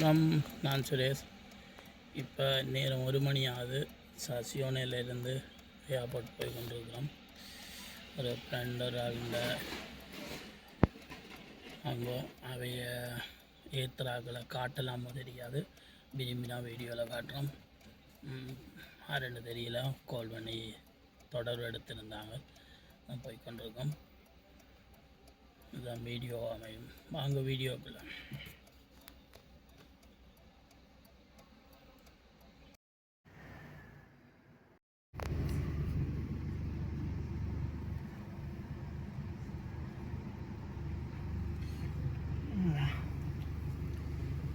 நான் சுரேஷ். இப்போ நேரம் 1 மணி ஆகுது. சியோனையிலேருந்து ஏர்போர்ட் போய் கொண்டிருக்கிறோம். ஒரு ஃப்ரெண்ட் ஒரு ஆளுங்க அங்கே அவைய ஏத்துறாக்களை காட்டலாமோ தெரியாது. விரும்பினா வீடியோவில் காட்டுறோம். யாருன்னு தெரியல, கால் பண்ணி தொடர்பு எடுத்திருந்தாங்க. போய் கொண்டிருக்கோம். இதுதான் வீடியோ அமையும். வாங்க வீடியோக்குள்ள.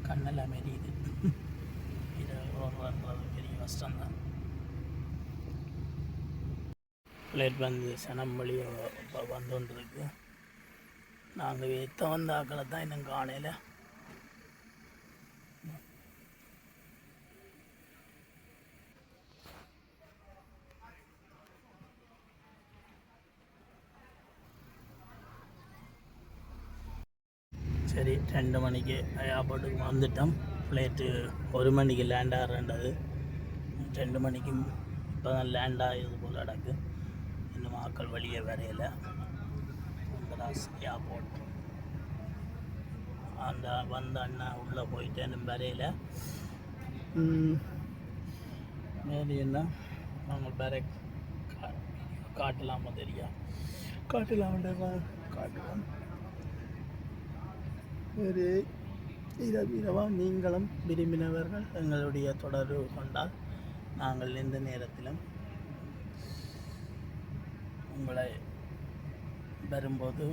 கண்ணெல்லாம் மெரியுது. இது ஓடுறது பெரிய கஷ்டம்தான். ஃப்ளைட் வந்து சனம் வழியை இப்போ வந்துருக்கு. நாங்கள் எத்த வந்த ஆக்களை தான் இன்னும் காணையில். சரி, 2 மணிக்கு ஏர்போர்ட்டுக்கு வந்துட்டோம். ஃப்ளைட்டு 1 மணிக்கு லேண்ட் ஆகிறேன்றது. 2 மணிக்கு இப்போ தான் லேண்ட் ஆகியது போல் நடக்கு. இன்னும் ஆக்கள் வழியே வரையில் ஏர்போர்ட் அந்த வந்த அண்ணா உள்ளே போயிட்டு இன்னும் வரையில் மேலே என்ன நாங்கள் வேற காட்டலாமா தெரியா காட்டலாம்ன்ற காட்டுவோம். ஒரு இரவாக நீங்களும் விரும்பினவர்கள் எங்களுடைய தொடர்பு கொண்டால் நாங்கள் எந்த நேரத்திலும் உங்களை வரும்போது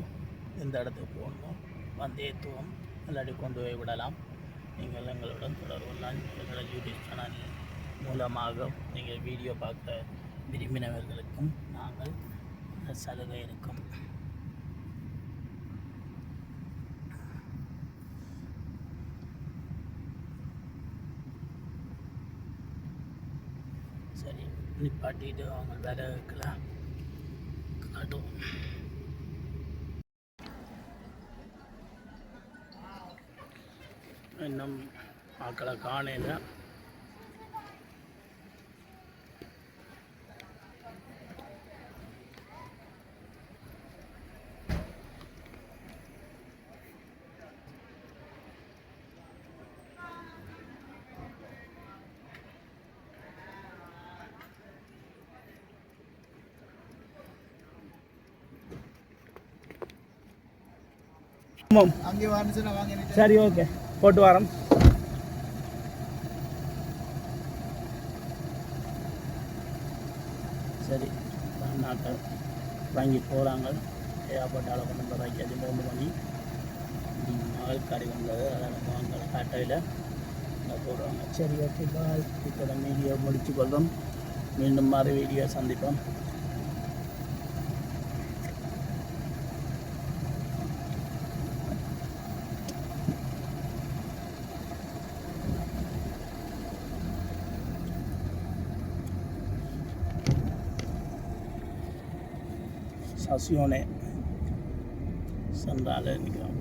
எந்த இடத்துக்கு போகணும் வந்து ஏற்றுவோம், இல்லாட்டி கொண்டு போய் விடலாம். நீங்கள் எங்களுடன் தொடர்புனால் எங்களோட யூடியூப் சேனல் மூலமாக நீங்கள் வீடியோ பார்க்க விரும்பினவர்களுக்கும் நாங்கள் சலுகை இருக்கும். சரி, நிப்பாட்டிட்டு அவங்க வேலை இருக்கலாம் காட்டுவோம். இன்னும் மக்களை காணையில். சரி, ஓகே, போட்டு வரோம். சரி, நாட்டை வாங்கி போகிறாங்க. ஏர்போர்ட்டால் கொண்டு வந்து 3 மணி மகள் கறி வந்தது. அதனால் வாங்க காட்டையில் போடுவாங்க. சரி, ஓகே, பாய். இப்போ வீடியோ முடிச்சு கொள்வோம். மீண்டும் மறு வீடியோ சந்திப்போம். சசியோனே சென்றால் நிற்கிறோம்.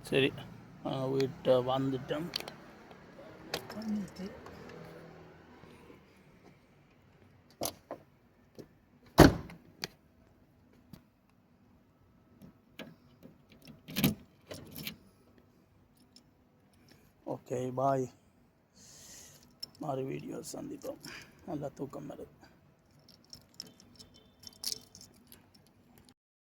சரி, வீட்டை வந்துட்டோம். ஓகே, பாய். மறு வீடியோ சந்திப்போம். நல்லா தூக்கம் வருது.